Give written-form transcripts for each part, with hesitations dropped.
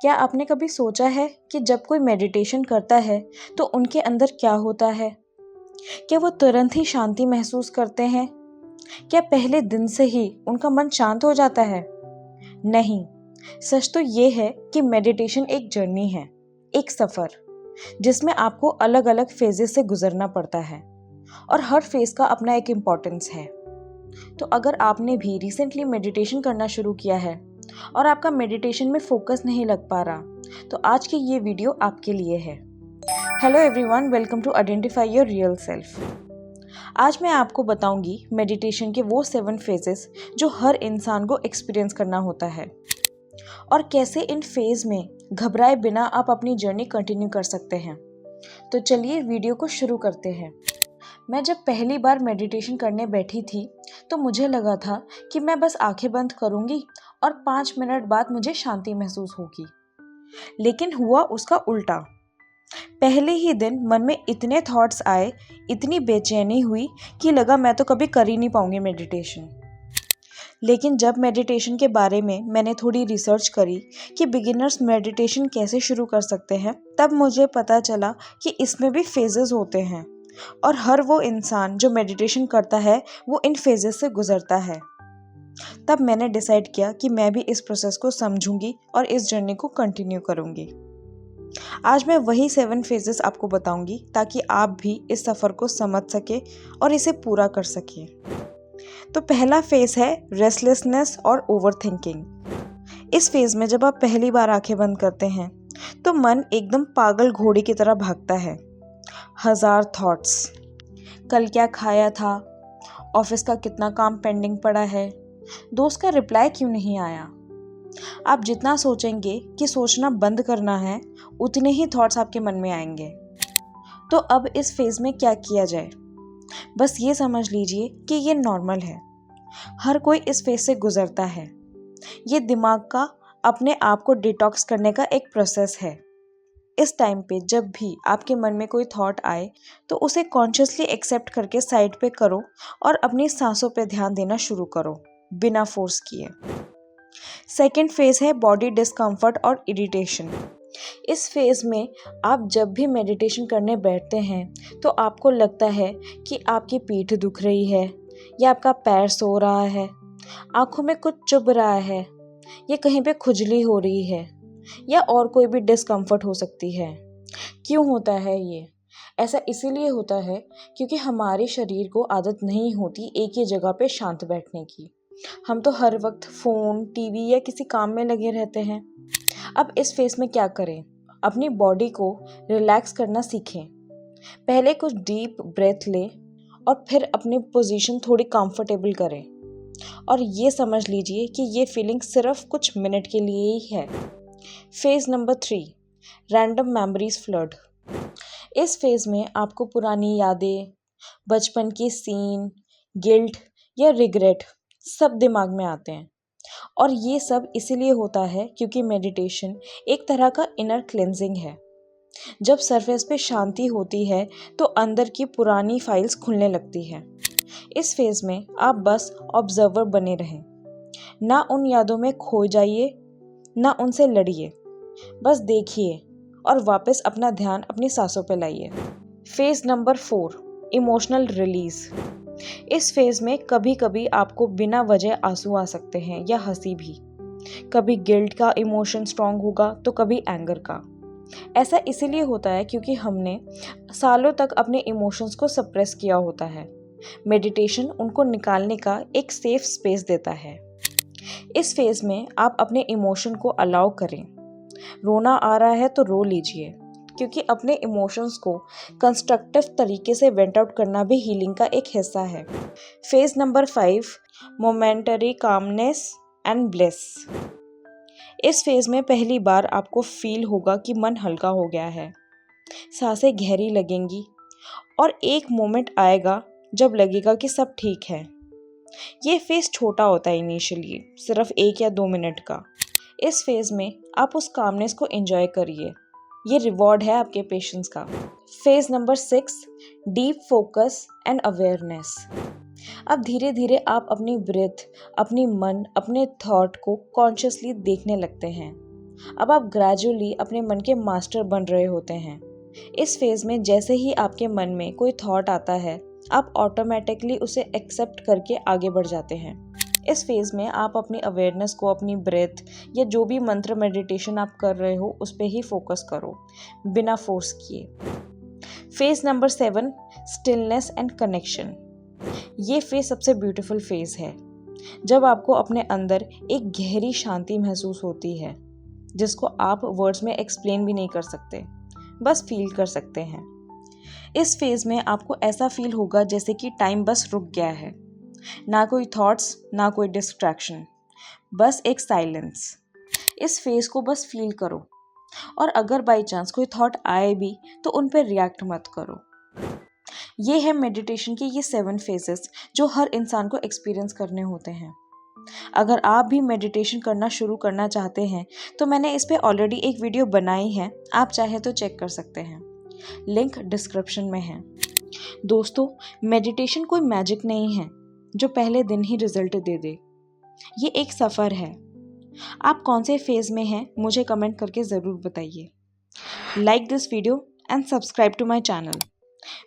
क्या आपने कभी सोचा है कि जब कोई मेडिटेशन करता है तो उनके अंदर क्या होता है? क्या वो तुरंत ही शांति महसूस करते हैं? क्या पहले दिन से ही उनका मन शांत हो जाता है? नहीं, सच तो ये है कि मेडिटेशन एक जर्नी है, एक सफ़र, जिसमें आपको अलग अलग फेजेस से गुजरना पड़ता है और हर फेज का अपना एक इम्पोर्टेंस है। तो अगर आपने भी रिसेंटली मेडिटेशन करना शुरू किया है और आपका मेडिटेशन में फोकस नहीं लग पा रहा, तो आज की ये वीडियो आपके लिए है। Hello everyone, welcome to identify your real self. आज मैं आपको बताऊंगी मेडिटेशन के वो 7 फेजेस जो हर इंसान को एक्सपीरियंस करना होता है और कैसे इन फेज में घबराए बिना आप अपनी जर्नी कंटिन्यू कर सकते हैं। तो चलिए वीडियो को शुरू करते हैं। मैं जब पहली बार मेडिटेशन करने बैठी थी तो मुझे लगा था कि मैं बस आंखें बंद करूंगी और 5 मिनट बाद मुझे शांति महसूस होगी। लेकिन हुआ उसका उल्टा। पहले ही दिन मन में इतने थॉट्स आए, इतनी बेचैनी हुई कि लगा मैं तो कभी कर ही नहीं पाऊंगी मेडिटेशन। लेकिन जब मेडिटेशन के बारे में मैंने थोड़ी रिसर्च करी कि बिगिनर्स मेडिटेशन कैसे शुरू कर सकते हैं, तब मुझे पता चला कि इसमें भी फेजेस होते हैं और हर वो इंसान जो मेडिटेशन करता है वो इन फेजेस से गुजरता है। तब मैंने डिसाइड किया कि मैं भी इस प्रोसेस को समझूंगी और इस जर्नी को कंटिन्यू करूंगी। आज मैं वही 7 फेजेस आपको बताऊंगी ताकि आप भी इस सफ़र को समझ सके और इसे पूरा कर सके। तो पहला फेज है रेस्टलेसनेस और ओवरथिंकिंग। इस फेज में जब आप पहली बार आंखें बंद करते हैं तो मन एकदम पागल घोड़े की तरह भागता है। 1000 थॉट्स, कल क्या खाया था, ऑफिस का कितना काम पेंडिंग पड़ा है, दोस्त का रिप्लाई क्यों नहीं आया। आप जितना सोचेंगे कि सोचना बंद करना है, उतने ही थॉट्स आपके मन में आएंगे। तो अब इस फेज में क्या किया जाए? बस ये समझ लीजिए कि ये नॉर्मल है। हर कोई इस फेज से गुजरता है। ये दिमाग का अपने आप को डिटॉक्स करने का एक प्रोसेस है। इस टाइम पे जब भी आपके मन में कोई थॉट आए तो उसे कॉन्शियसली एक्सेप्ट करके साइड पे करो और अपनी सांसों पे ध्यान देना शुरू करो, बिना फोर्स किए। सेकेंड फेज है बॉडी डिस्कम्फर्ट और इरिटेशन। इस फेज में आप जब भी मेडिटेशन करने बैठते हैं तो आपको लगता है कि आपकी पीठ दुख रही है या आपका पैर सो रहा है, आंखों में कुछ चुभ रहा है या कहीं पे खुजली हो रही है या और कोई भी डिस्कम्फर्ट हो सकती है। क्यों होता है ये? ऐसा इसीलिए होता है क्योंकि हमारे शरीर को आदत नहीं होती एक ही जगह पे शांत बैठने की। हम तो हर वक्त फ़ोन, टीवी या किसी काम में लगे रहते हैं। अब इस फेस में क्या करें? अपनी बॉडी को रिलैक्स करना सीखें। पहले कुछ डीप ब्रेथ लें और फिर अपनी पोजीशन थोड़ी कंफर्टेबल करें और ये समझ लीजिए कि ये फीलिंग सिर्फ कुछ मिनट के लिए ही है। Phase number 3, random memories flood. इस फेज में आपको पुरानी यादें, बचपन की सीन, गिल्ट या रिग्रेट सब दिमाग में आते हैं और ये सब इसीलिए होता है क्योंकि मेडिटेशन एक तरह का इनर क्लेंजिंग है। जब सरफेस पे शांति होती है तो अंदर की पुरानी फाइल्स खुलने लगती है। इस फेज में आप बस ऑब्जर्वर बने रहें, ना उन यादों में खो जाइए, ना उनसे लड़िए, बस देखिए और वापस अपना ध्यान अपनी सांसों पे लाइए। Phase number 4, emotional release. इस फेज में कभी कभी आपको बिना वजह आंसू आ सकते हैं या हंसी भी। कभी गिल्ट का इमोशन स्ट्रांग होगा तो कभी एंगर का। ऐसा इसीलिए होता है क्योंकि हमने सालों तक अपने इमोशंस को सप्रेस किया होता है। मेडिटेशन उनको निकालने का एक सेफ स्पेस देता है। इस फेज में आप अपने इमोशन को अलाउ करें। रोना आ रहा है तो रो लीजिए, क्योंकि अपने इमोशंस को कंस्ट्रक्टिव तरीके से वेंट आउट करना भी हीलिंग का एक हिस्सा है। Phase number 5, momentary calmness and bliss. इस फेज में पहली बार आपको फील होगा कि मन हल्का हो गया है, सांसें गहरी लगेंगी और एक मोमेंट आएगा जब लगेगा कि सब ठीक है। ये फेज छोटा होता है इनिशियली, सिर्फ 1 या 2 मिनट का। इस फेज में आप उस कामनेस को एंजॉय करिए, ये रिवॉर्ड है आपके पेशेंस का। Phase number 6, deep focus and awareness. अब धीरे धीरे आप अपनी ब्रेथ, अपनी मन, अपने थॉट को कॉन्शियसली देखने लगते हैं। अब आप ग्रेजुअली अपने मन के मास्टर बन रहे होते हैं। इस फेज़ में जैसे ही आपके मन में कोई थॉट आता है, आप ऑटोमेटिकली उसे एक्सेप्ट करके आगे बढ़ जाते हैं। इस फेज़ में आप अपनी अवेयरनेस को अपनी ब्रेथ या जो भी मंत्र मेडिटेशन आप कर रहे हो उस पर ही फोकस करो, बिना फोर्स किए। Phase number 7, stillness and connection. ये फेज़ सबसे ब्यूटीफुल फेज़ है, जब आपको अपने अंदर एक गहरी शांति महसूस होती है, जिसको आप वर्ड्स में एक्सप्लेन भी नहीं कर सकते, बस फील कर सकते हैं। इस फेज़ में आपको ऐसा फील होगा जैसे कि टाइम बस रुक गया है, ना कोई थॉट्स, ना कोई डिस्ट्रैक्शन, बस एक साइलेंस। इस फेज़ को बस फील करो, और अगर बाई चांस कोई थॉट आए भी तो उन पर रिएक्ट मत करो। ये है मेडिटेशन के ये 7 फेजेस जो हर इंसान को एक्सपीरियंस करने होते हैं। अगर आप भी मेडिटेशन करना शुरू करना चाहते हैं तो मैंने इस पे ऑलरेडी एक वीडियो बनाई है, आप चाहे तो चेक कर सकते हैं, लिंक डिस्क्रिप्शन में है। दोस्तों, मेडिटेशन कोई मैजिक नहीं है जो पहले दिन ही रिजल्ट दे दे। ये एक सफ़र है। आप कौन से फेज में हैं मुझे कमेंट करके ज़रूर बताइए। Like this video and subscribe to my channel.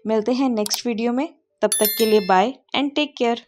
मिलते हैं नेक्स्ट वीडियो में, तब तक के लिए बाय एंड टेक केयर।